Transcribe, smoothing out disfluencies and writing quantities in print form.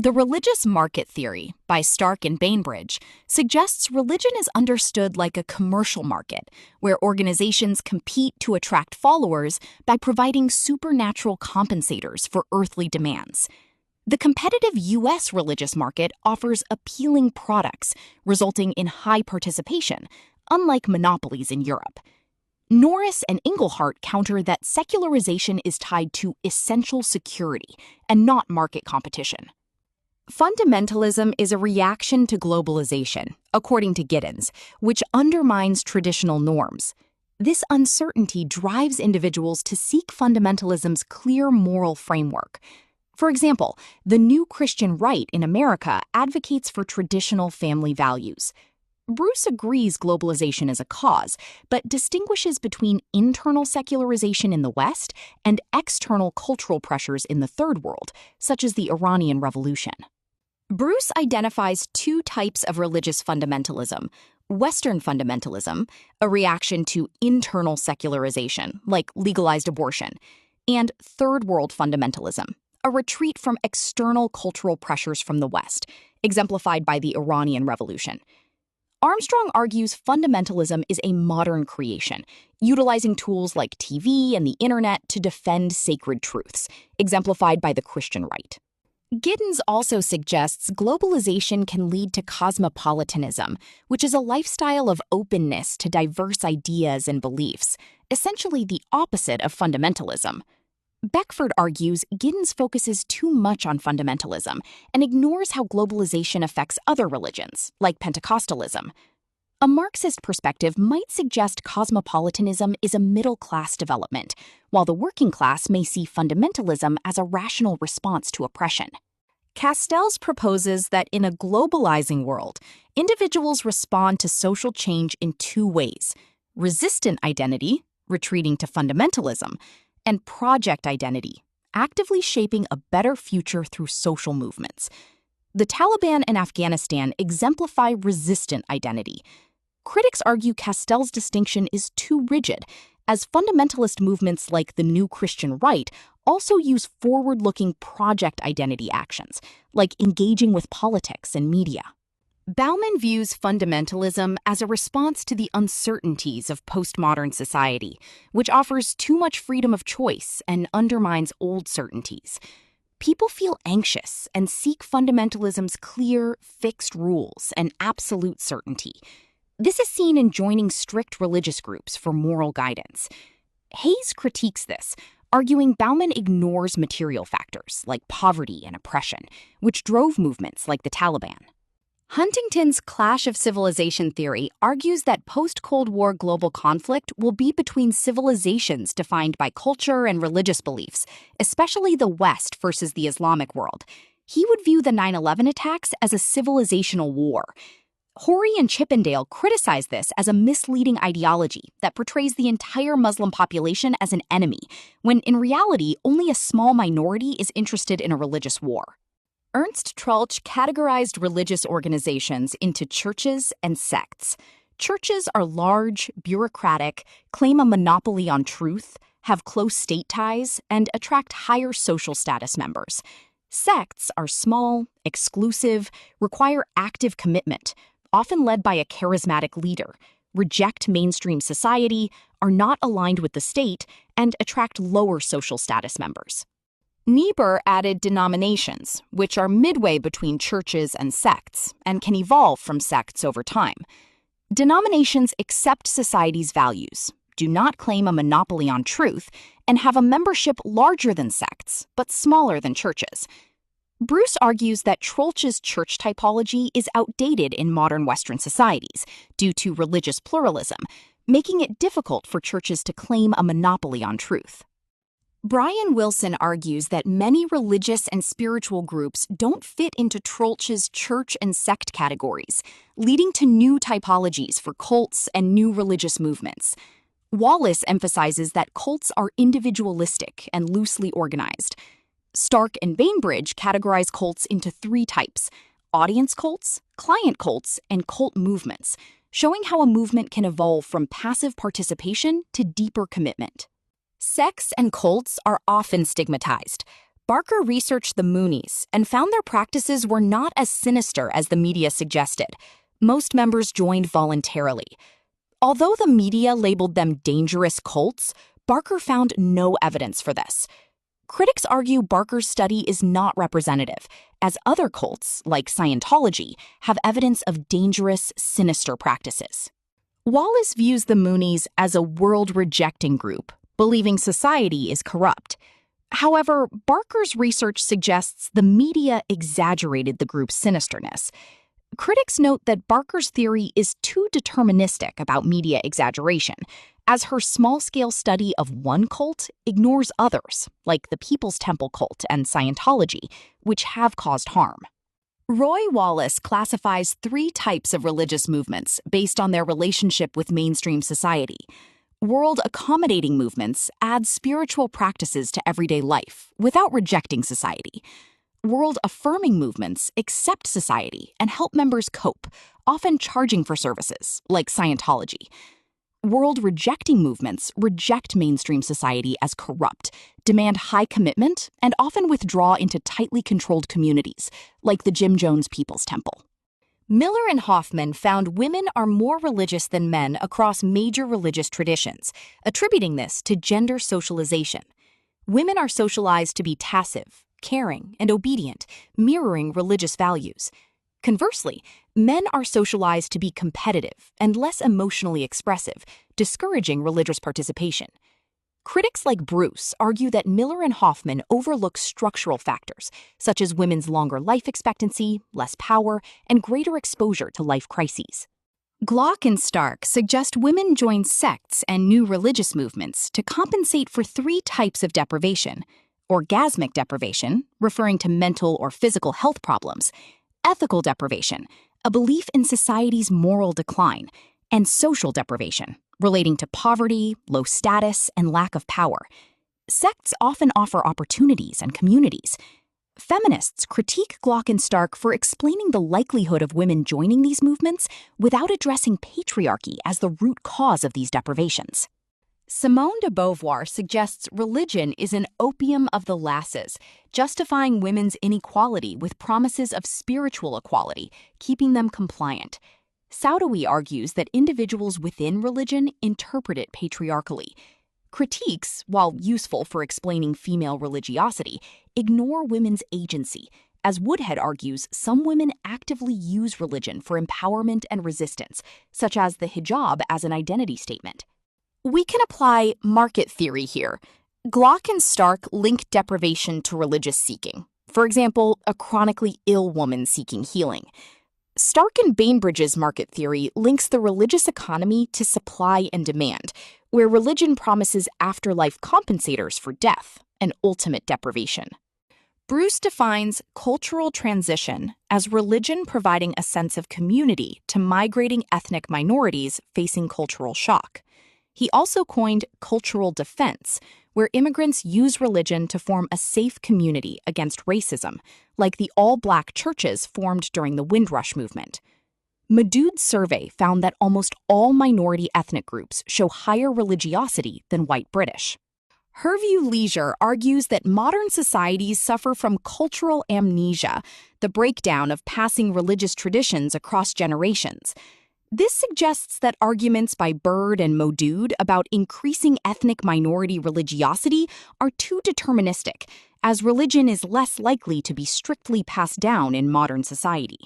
The religious market theory by Stark and Bainbridge suggests religion is understood like a commercial market, where organizations compete to attract followers by providing supernatural compensators for earthly demands. The competitive U.S. religious market offers appealing products, resulting in high participation, unlike monopolies in Europe. Norris and Inglehart counter that secularization is tied to essential security and not market competition. Fundamentalism is a reaction to globalization, according to Giddens, which undermines traditional norms. This uncertainty drives individuals to seek fundamentalism's clear moral framework. For example, the new Christian right in America advocates for traditional family values. Bruce agrees globalization is a cause, but distinguishes between internal secularization in the West and external cultural pressures in the Third World, such as the Iranian Revolution. Bruce identifies two types of religious fundamentalism: Western fundamentalism, a reaction to internal secularization, like legalized abortion, and Third World fundamentalism, a retreat from external cultural pressures from the West, exemplified by the Iranian Revolution. Armstrong argues fundamentalism is a modern creation, utilizing tools like TV and the internet to defend sacred truths, exemplified by the Christian right. Giddens also suggests globalization can lead to cosmopolitanism, which is a lifestyle of openness to diverse ideas and beliefs, essentially the opposite of fundamentalism. Beckford argues Giddens focuses too much on fundamentalism and ignores how globalization affects other religions, like Pentecostalism. A Marxist perspective might suggest cosmopolitanism is a middle-class development, while the working class may see fundamentalism as a rational response to oppression. Castells proposes that in a globalizing world, individuals respond to social change in two ways: resistant identity, retreating to fundamentalism, and project identity, actively shaping a better future through social movements. The Taliban and Afghanistan exemplify resistant identity. Critics argue Castells' distinction is too rigid, as fundamentalist movements like the New Christian Right also use forward-looking project identity actions, like engaging with politics and media. Bauman views fundamentalism as a response to the uncertainties of postmodern society, which offers too much freedom of choice and undermines old certainties. People feel anxious and seek fundamentalism's clear, fixed rules and absolute certainty. This is seen in joining strict religious groups for moral guidance. Hayes critiques this, arguing Bauman ignores material factors like poverty and oppression, which drove movements like the Taliban. Huntington's clash of civilization theory argues that post-Cold War global conflict will be between civilizations defined by culture and religious beliefs, especially the West versus the Islamic world. He would view the 9/11 attacks as a civilizational war. Horry and Chippendale criticize this as a misleading ideology that portrays the entire Muslim population as an enemy, when in reality only a small minority is interested in a religious war. Ernst Troeltsch categorized religious organizations into churches and sects. Churches are large, bureaucratic, claim a monopoly on truth, have close state ties, and attract higher social status members. Sects are small, exclusive, require active commitment, often led by a charismatic leader, reject mainstream society, are not aligned with the state, and attract lower social status members. Niebuhr added denominations, which are midway between churches and sects, and can evolve from sects over time. Denominations accept society's values, do not claim a monopoly on truth, and have a membership larger than sects, but smaller than churches. Bruce argues that Troeltsch's church typology is outdated in modern Western societies due to religious pluralism, making it difficult for churches to claim a monopoly on truth. Brian Wilson argues that many religious and spiritual groups don't fit into Troeltsch's church and sect categories, leading to new typologies for cults and new religious movements. Wallace emphasizes that cults are individualistic and loosely organized. Stark and Bainbridge categorize cults into three types: audience cults, client cults, and cult movements, showing how a movement can evolve from passive participation to deeper commitment. Sects and cults are often stigmatized. Barker researched the Moonies and found their practices were not as sinister as the media suggested. Most members joined voluntarily. Although the media labeled them dangerous cults, Barker found no evidence for this. Critics argue Barker's study is not representative, as other cults, like Scientology, have evidence of dangerous, sinister practices. Wallace views the Moonies as a world-rejecting group, believing society is corrupt. However, Barker's research suggests the media exaggerated the group's sinisterness. Critics note that Barker's theory is too deterministic about media exaggeration, as her small-scale study of one cult ignores others, like the People's Temple cult and Scientology, which have caused harm. Roy Wallace classifies 3 types of religious movements based on their relationship with mainstream society. World-accommodating movements add spiritual practices to everyday life without rejecting society. World-affirming movements accept society and help members cope, often charging for services, like Scientology. World-rejecting movements reject mainstream society as corrupt, demand high commitment, and often withdraw into tightly controlled communities, like the Jim Jones People's Temple. Miller and Hoffman found women are more religious than men across major religious traditions, attributing this to gender socialization. Women are socialized to be passive, caring, and obedient, mirroring religious values. Conversely, men are socialized to be competitive and less emotionally expressive, discouraging religious participation. Critics like Bruce argue that Miller and Hoffman overlook structural factors, such as women's longer life expectancy, less power, and greater exposure to life crises. Glock and Stark suggest women join sects and new religious movements to compensate for 3 types of deprivation: orgasmic deprivation, referring to mental or physical health problems; ethical deprivation, a belief in society's moral decline; and social deprivation, relating to poverty, low status, and lack of power. Sects often offer opportunities and communities. Feminists critique Glock and Stark for explaining the likelihood of women joining these movements without addressing patriarchy as the root cause of these deprivations. Simone de Beauvoir suggests religion is an opium of the lasses, justifying women's inequality with promises of spiritual equality, keeping them compliant. Saudoui argues that individuals within religion interpret it patriarchally. Critiques, while useful for explaining female religiosity, ignore women's agency. As Woodhead argues, some women actively use religion for empowerment and resistance, such as the hijab as an identity statement. We can apply market theory here. Glock and Stark link deprivation to religious seeking. For example, a chronically ill woman seeking healing. Stark and Bainbridge's market theory links the religious economy to supply and demand, where religion promises afterlife compensators for death and ultimate deprivation. Bruce defines cultural transition as religion providing a sense of community to migrating ethnic minorities facing cultural shock. He also coined cultural defense, where immigrants use religion to form a safe community against racism, like the all-black churches formed during the Windrush movement. Madood's survey found that almost all minority ethnic groups show higher religiosity than white British. Herview Leisure argues that modern societies suffer from cultural amnesia, the breakdown of passing religious traditions across generations. This suggests that arguments by Bird and Madood about increasing ethnic minority religiosity are too deterministic, as religion is less likely to be strictly passed down in modern society.